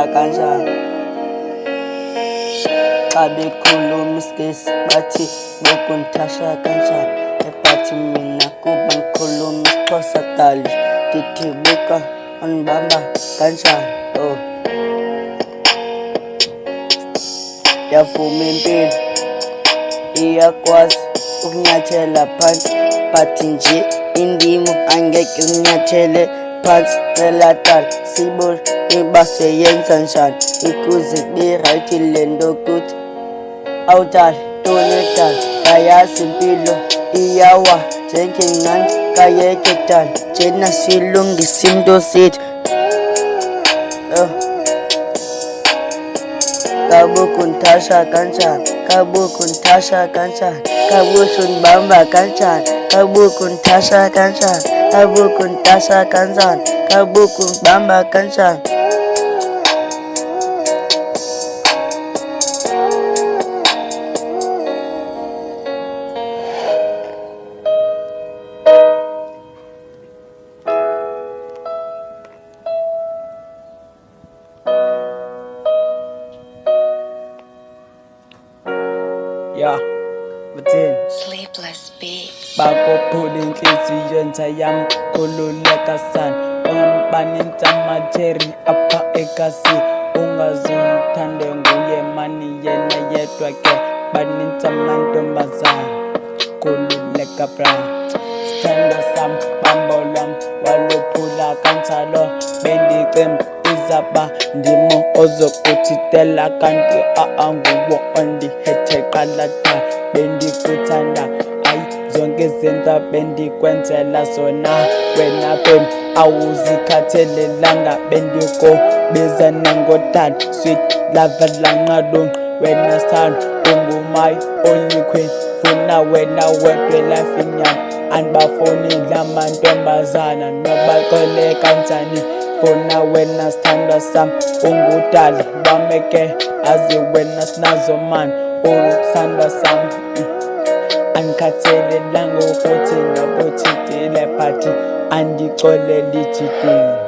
kanjani xa bekhuluma isigesi bathi bokuntasha kanjani ebathi mina kuba ngikhuluma isiXhosa dali ndithi buka undibamba kanjani oh yavuma impilo iyakwazi ukunyathela phansi but nje indimo angeke unyathele phansi eladala sibona ibaseyenza njani ukuze be-right le nto kuthi awudala tonedala ayazi impilo iyawa njengencane kayeke dala njena silungisa into zethu kabukuntasha kanjani kabukuntasha kanjani kabukunibamba kanjani kabukuntasha kanjani kabukuntasha kanjani kabukunibamba kanjani Yeah, within Sleepless beats. bakophula inhliziyo nja yami khululeka sana banintsa amajeri apha ekasi ungazumthande nguye mani yena yedwa ke banintsa amantombazana khululeka bra sithando sam bambo lwam walophula kanjalo bendicemba izaba ndimo ozokuthithela kanti nguwo ondihethe qalatha bendikuthanda ayi zonke izinto bendikwenzela zona wena bem awuzikhathelelanga bendikobiza nangotata sweet lava lanqalo wena sithando ungumayi oyikhwini funa wena wedwa life inyama andibafonile amantombazana nobaxole kanjani funa wena sithandwa sam ungudali bameke azi wena sinazo mani usithandwa sam andikhathelelanga ukuthi nokuthithile but andixolele ijidini